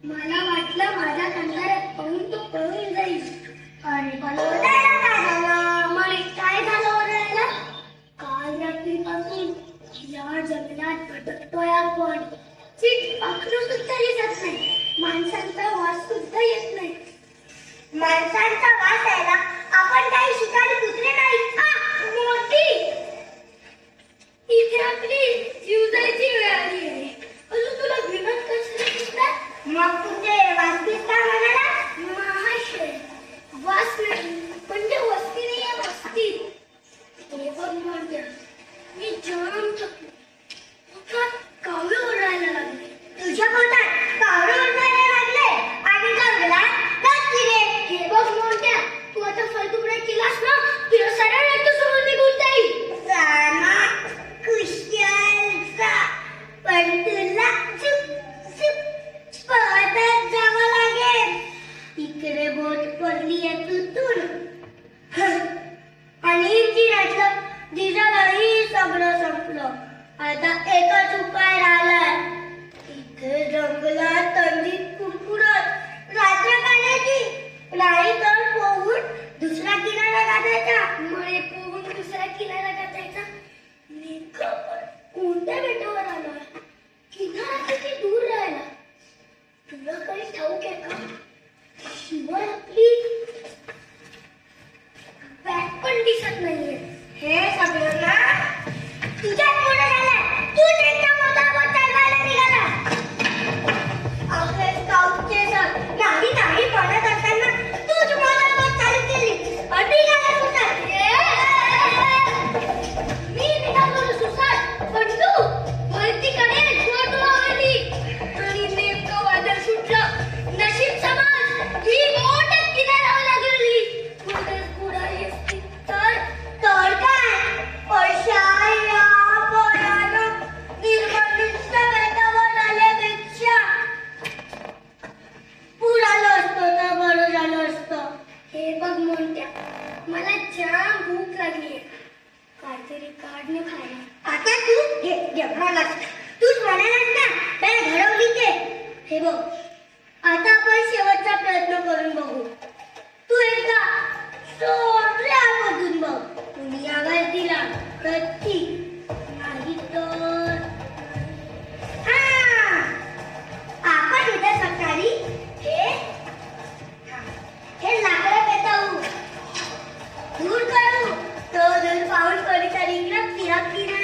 मला वाटलं माझ्या कंधाऱ्यात पाहून तो पळून जाईल. आणि पण ओरडायला काय झालं? म्हणे काय झालं ओरडायला? काल रात्रीपासून या जंगलात भटकतोय आपण. चिक पाखरू सुद्धा दिसत नाही. माणसांचा वास सुद्धा येत नाही. माणसांचा वास यायला आपण काही शिकारी कुत्रे नाही का? मोठी इथे आपली जीव जायची वेळ आली आहे. अजून तुला भिनत कशाला दिसतात? मग तुझे वास दिसता म्हणाला? महाशय वास नाही म्हणजे वस्ती नाही आहे वस्ती. हे बघ म्हणजे मी जाम थकलो. पोटात कावळे ओरडायला लागले. तुझ्या पोटात कावळे ओरडायला लागले आणि जंगला नक्की रे. हे बघ मोठ्या तू आता फालतूपणा केलास ना तुला सरळ एकटं सोडून निघून जाईल. जाना कुशलचा पण तुला चुप चुप पळतच जावं लागेल. इकडे बोट पडली आहे तुटून आणि इंजिनातलं डिझेलही सगळं संपलं. आता एकच उपाय राहिलाय. इथे जंगलात थंडीत कुडकुडत रात्र काढायची नाही तर पोहून दुसरा किनारा गाठायचा. मळे पोहून दुसरा किनारा गाठायचा. नेमकं आपण कोणत्या बेटावर आलोय? किनारा किती दूर राहिला तुला काही ठाऊक आहे का? शिवाय आपली बॅग पण दिसत नाहीये. हे सगळं ना तुझ्याच मुळे झालंय. तू ट्रेनच्या मोटारवर चालवायला निघाला. आपले स्काउटचे सर नाही नाही पडत असताना तूच मोटारवर चालू केली आणि निघाला सुसाट. मी निघालो सुसाट पण तू वरतीकडे जोर लावली आणि नेमकं वादळ सुटलं. नशीब समाज ही बोट किनाऱ्यावर गेली. बोटच बुडाली असती तर काय? पळशाया पोरानं निर्बंधित बेटावर आल्यापेक्षा पुरालं असतं तर बरं झालं असतं. हे बघ मोठ्या मला जाम भूक लागली. काहीतरी काढणं खायला. आता तू म्हणालास तूच म्हणालास ना त्याला घडवली ते. हे बघ आता आपण शेवटचा प्रयत्न करून बघू. तू एकदा सोडल्यामधून बघ. तुम्ही आवाज दिला तर ठीक नाही तर आपण उद्या सकाळी हे लाकडं पेटवू दूर करू. तो दूर पाऊल कोणीतरी इकडं फिरत फिरत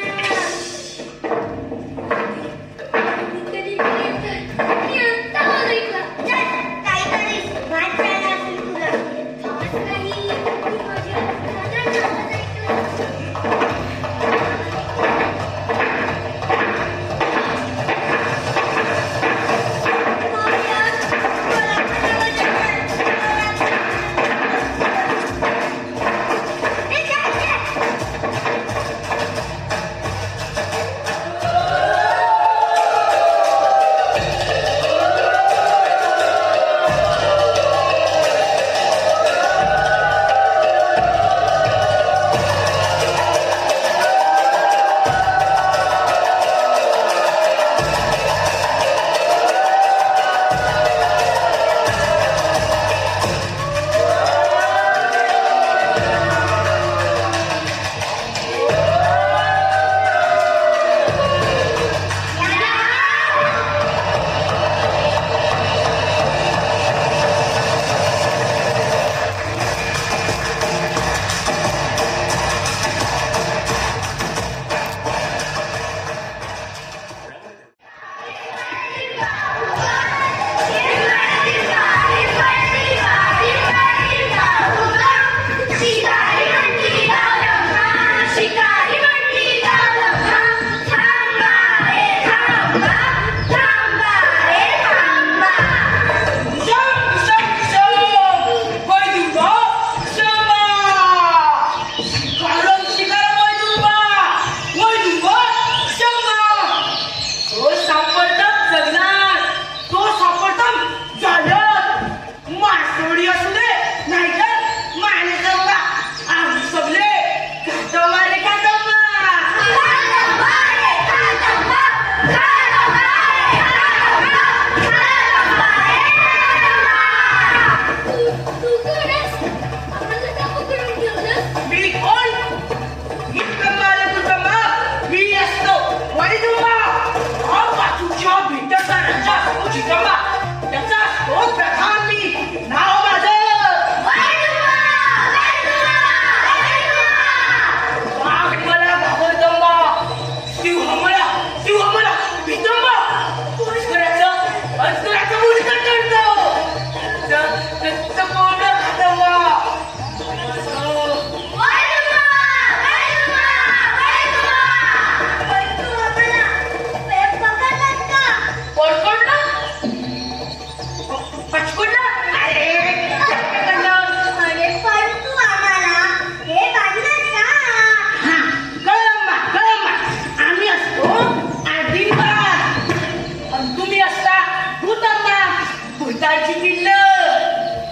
भूताची किल्ल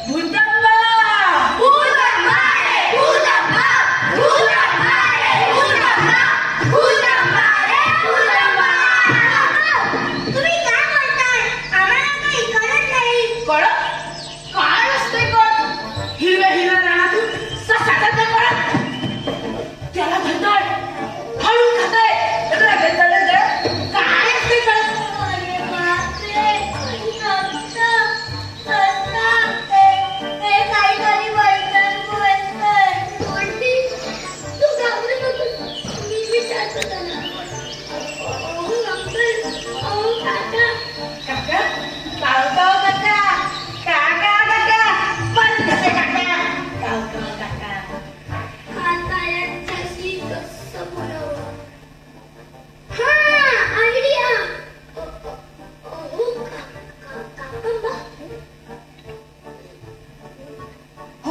भूतम्मा भूतम्मा रे भूतम्मा भूतम्मा रे भूतम्मा भूतम्मा रे भूतम्मा तुम्ही काय म्हणताय आम्हाला काही कळत नाही कळत काय असते कळत हिरव्या हिरव्या रानातून ससाटाचं कळत त्याला म्हणताय हळू खाताय काय असते कळत अरे बापरे हे काहीतरी वैज्ञानिक बोलतंय कोणती तू घाबरू नकोस मी विचारतो त्याला अहो अंकल अहो काका काका कावकाव काका काका काका पण कसे काका कावकाव काका हाताळ्याच्याशी कसं बोलावं हा आयडिया अहो काका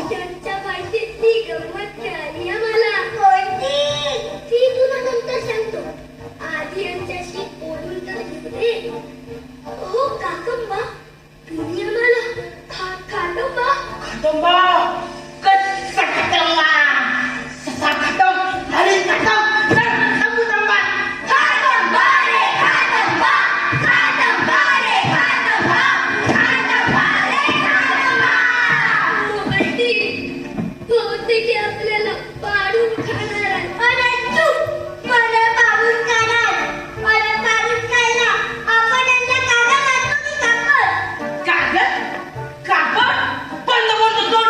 त्यांच्या माहितीतली गंमत कळाली आम्हाला कोणती ती तुला नंतर सांगतो आधी यांच्याशी बोलून तर घेऊ दे हो काकंबा तुम्ही आम्हाला खाटंबा खटंबा कच्चा खटंबा ससा खटंब हरी खटंब भूतम्मा खाटंबा रे खाटंबा खाटंबा रे खाटंबा खाटंबा रे खाटंबा मोठी बहुतेक आपल्याला पाडून खाणार आहे. अरे चूप मला पाडून खाणार मला पाडून खायला आपण यांना कागद आणतो की कापड कागद कापड बंद बंद तोड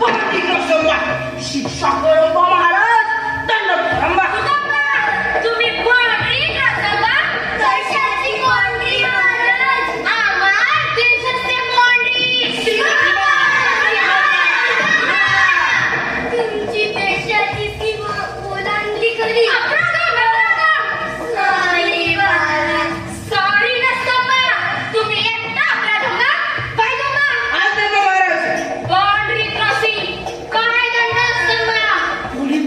बांधली कसोबा शिक्षा करून बा महाराज दंड करंबा तुम्ही कोणती कसबा कशाची कोणती महाराज आम्हा देशाचे कोणती तुमची देशाची सीमा ओलांडली कधी सॉरी महाराज सॉरी नसतोबा तुम्ही एकटा अपराधोगा पाहिजे आज महाराज बाउंड्री क्रॉसिंग काय दंड असतो बा तुली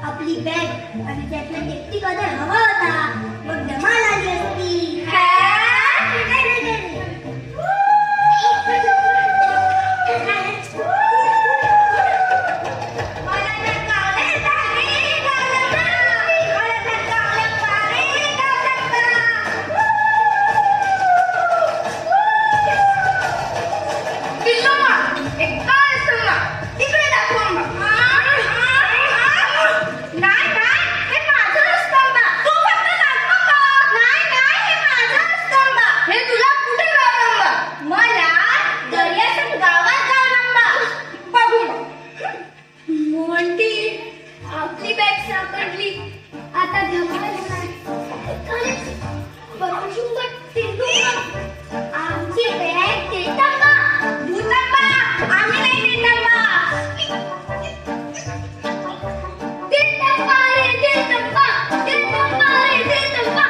आपली बॅग आणि त्यातला टेक्टी कदर हवा होता मग धमाल आली असती. आपली बॅग सापडली आता धमाल आमची बॅग देतात का भूतंबा आम्ही नाही देतंबा रे देतंबा देतंबा रे देतंबा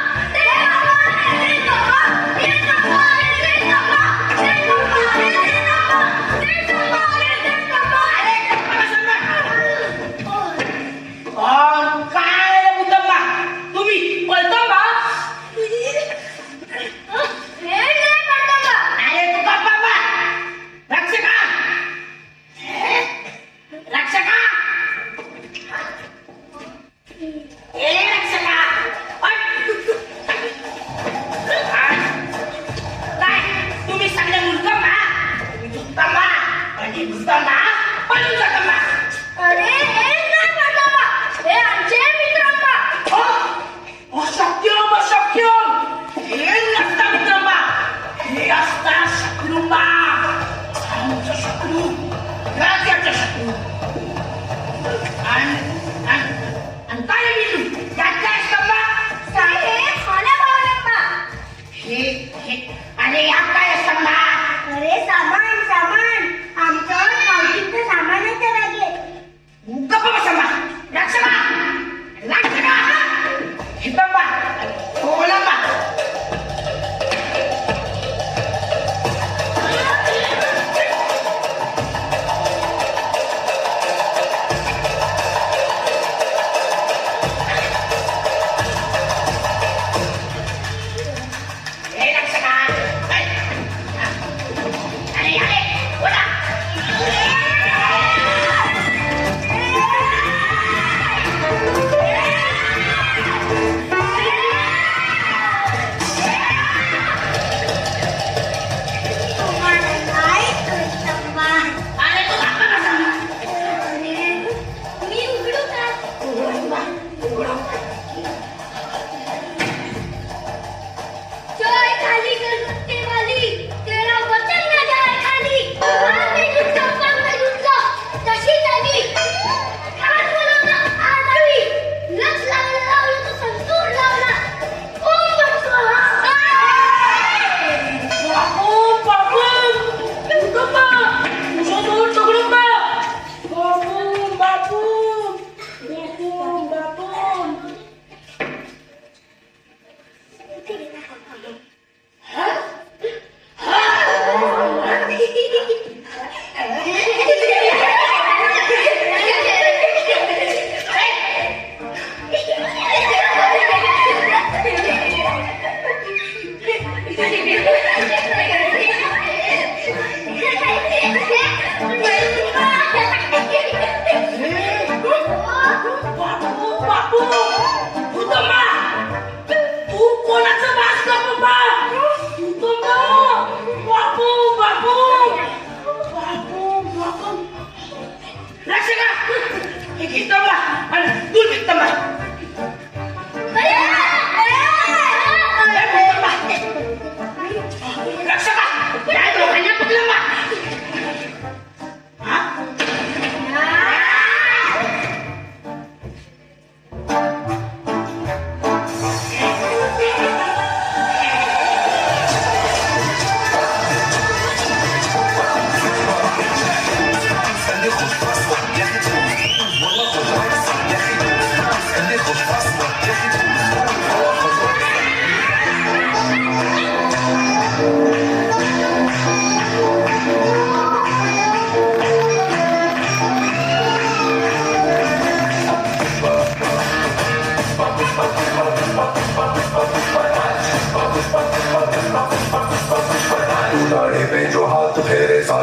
Viaje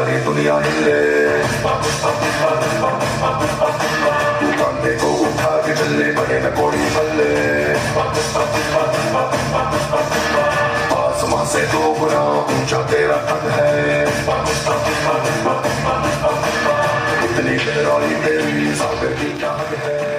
सारी दुनिया हिले कंधे को उठा के चले बने न कोड़ी बल्ले आसमां से 2 गुना ऊंचा तेरा कद है इतनी गहराई तेरी सागर की क्या हद है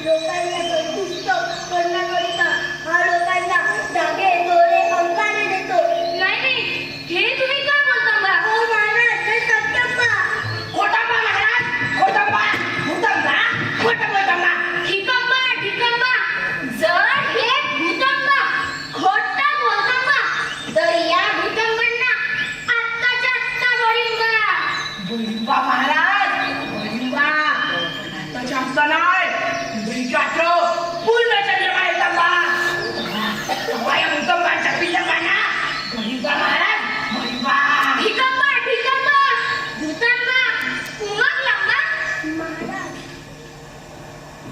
लोकांना संतुष्ट करण्याकरिता हा लोकांना धागे दोरे अंकाने देतो. नाही हे तुम्ही काय बोलता बा? हो महाराज, ते सत्य पहा. खोटंबा महाराज, खोटंबा, भूतंबा, खोटं बोलतंबा. ठिकंबा, ठिकंबा. जर हे भूतंबा खोटं बोलतंबा, तर या भूतंबांना आत्ताच्या आत्ता बळींबा महाराज, बळींबा. आत्ताच्या आत्ता नाही, बळीच्या पूर्ण चंद्रमा येतंबा. या भूतंबाच्या पिल्लंबांना बळींबा महाराज, बळींबा. ठिकंबा, ठिकंबा. भूतंबा उमगला बा. महाराज,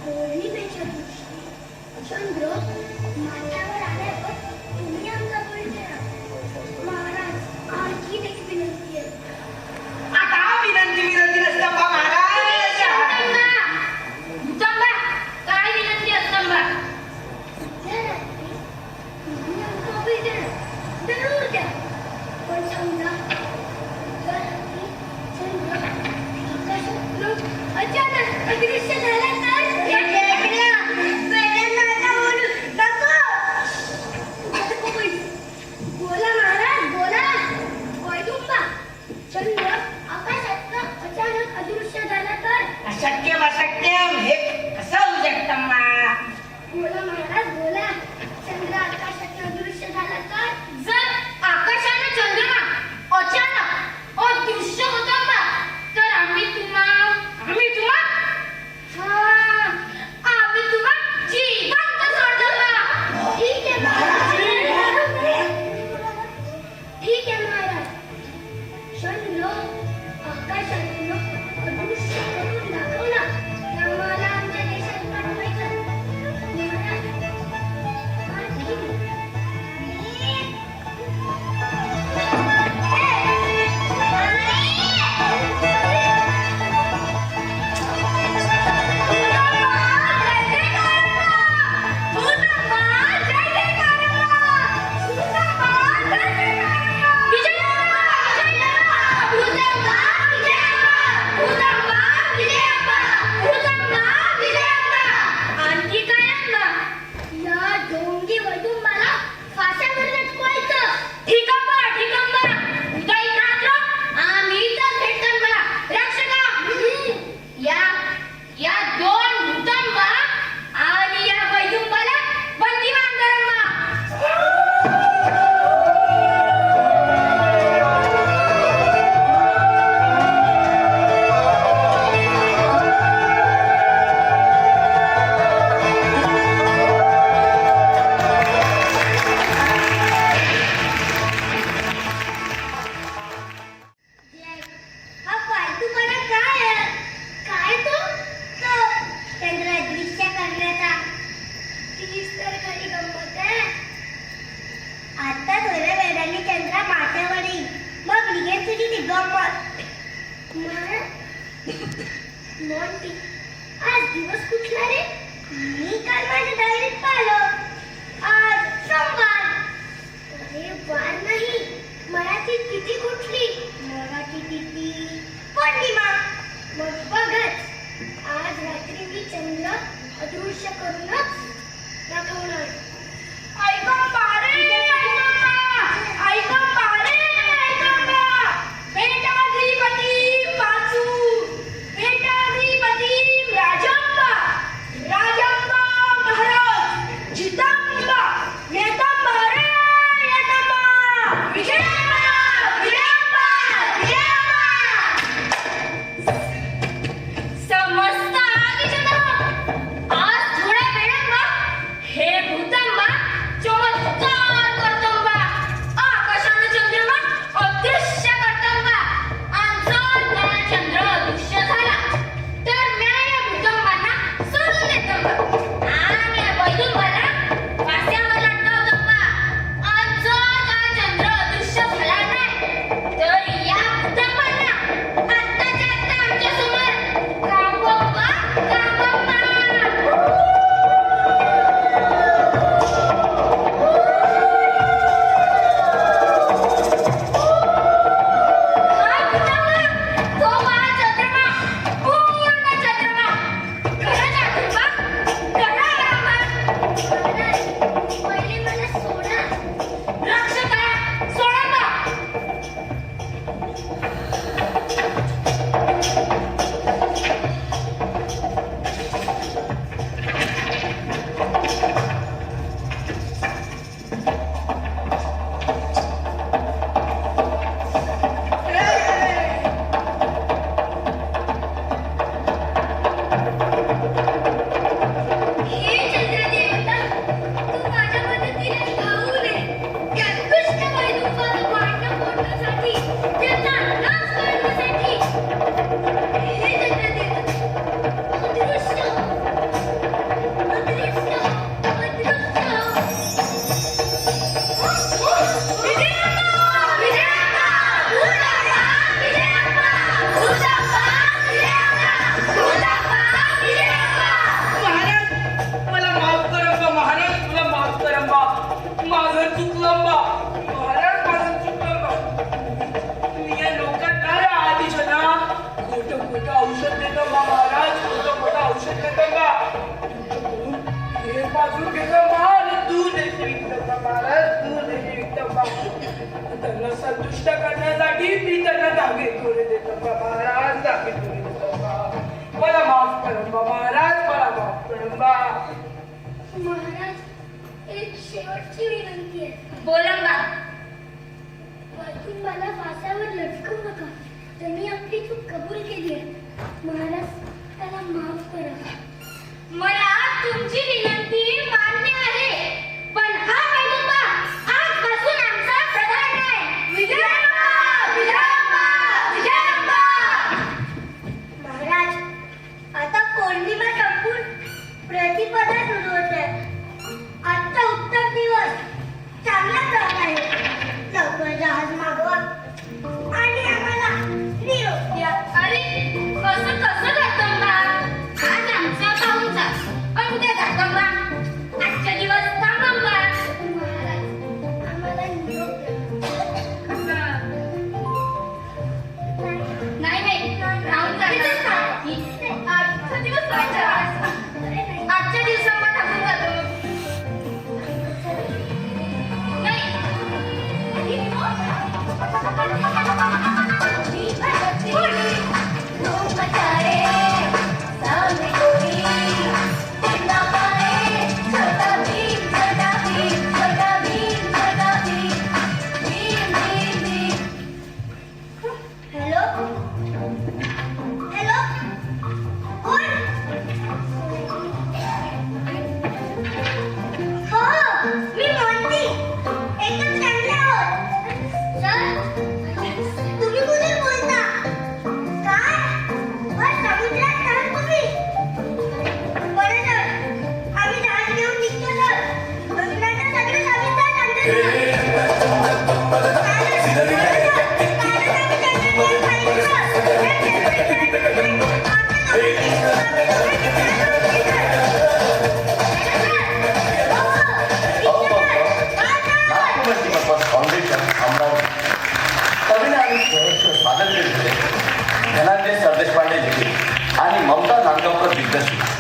पौर्णिमेच्या दिवशी चंद्र माथ्यावर आल्यावर तुम्ही आमचा परिचय द्या. महाराज, आणखी एक विनंती आहे. आता विनंती नसतं बा महाराज. भूतंबा काय विनंती असतं बा? उद्या रात्री तुम्ही आमचा परिचय द्या. जरूर द्या. पण समजा उद्या रात्री चंद्र आकाशातून अचानक अदृश्य झाला तर? बोला महाराज, बोला. वैदुंबा, चंद्र आकाशातनं अचानक अदृश्य झाला तर? अशक्य हे कसं होऊ शकतं बा? बोला महाराज, बोला. चंद्र आकाशातनं अदृश्य झाला तर? जर आकाशाने चंद्रमा अचानक अदृश्य होता बा, तर आम्ही तुम्हा जिवंत सोडतो बा. ठीक आहे महाराज. ठीक आहे महाराज. चंद्र आकाशातनं अदृश्य करून दाखवला की आम्हाला आमच्या देशात पाठवायचं. महाराज, आणखी आणखी काय आणलं? या ढोंगी वैदुंबाला फाशावर लटकवायचं. ठिकंबा, ठिकंबा. उद्या इथं आलो, आम्ही इथंच भेटतो बा. रक्षका, या दोन भूतंबा आणि या वैदुंबाला बंदिवान करा बा. हा फालतूपणा काय आहे? काय तो चंद्र दृश्य करण्याचा? तीच तर खरी गंमत आहे. आता थोड्या वेळाने चंद्र माथ्यावर येईल, मग निघेल तुझी ती गंमत. मोंटी, आज दिवस कुठला रे? मी काल माझ्या डायरीत पाहिलं. आज सोमवार. अरे वार नाही, मराठीत तिथी कुठली? मराठी तिथी पौर्णिमा. मग बघच, आज रात्री मी चंद्र अदृश्य करूनच दाखवणार. ऐकंबा रे, ऐकंबा रे, ऐकंबा. पेटाधिपती पाचू, पेटाधिपती राजंबा, राजंबा महाराज, जितंबा, येतंबा रे, येतंबा. विजयंबा, विजयंबा, विजयंबा. समस्त आगीचे नाव आज थोड्या वेळात हे भूत मोठं औषध देतं बा महाराज, मोठं औषध देतं बा. हे पाजून घेतं बा आणि दूध येते विकतं बा महाराज, दूध येते विकतं बा. त्यांना संतुष्ट करण्यासाठी मी त्यांना धागे थोडे देतो बा महाराज, धागे थोडे देतो बा. मला माफ करा बा महाराज, मला माफ करा बा. महाराज, एक शेवटची विनंती आहे. बोलंबा. वरतून मला फासावर लटकवू नका. त्यांनी आपली चूक कबूल केली आहे. महाराज, त्याला माफ करा. मला तुमची विनंती मान्य आहे, पण हा पैलुंबा आजपासून आमचा प्रधान आहे. विजयाम्बा, विजयाम्बा, विजयाम्बा. महाराज, आता पौर्णिमा संपून प्रतिपदा सुरू होते. आजचा उत्तर दिवस चांगला जात आहे. लवकर जहाज मागवा आणि आम्हाला निरोप द्या. अरे कसं कसं जगदंबा, आज आमचा पाहुणचा पण उद्या जगदंबा, आजच्या दिवस थांबंबा. महाराज, आम्हाला निरोप द्या. कसं? नाही नाही, राहून जायचं. आजचा दिवस व्हायचा. आजच्या दिवसांना टाकून जातो. नाही. हॅलो हॅलो, कोण? हो, मी मोंटी. एकदम चांगले आहोत. सर, तुम्ही कुठे बोलता? काय? वर समुद्रात आहात तुम्ही? बरं सर, आम्ही जहाज घेऊन निघतो सर. बसण्याचं सगळं सविस्तर सांगतो. फाउंडेशन अमरावती कवीने आणि सहर्ष सादर केले धनंजय सरदेशपांडे लिखित आणि ममता नांदगावकर दिग्दर्शित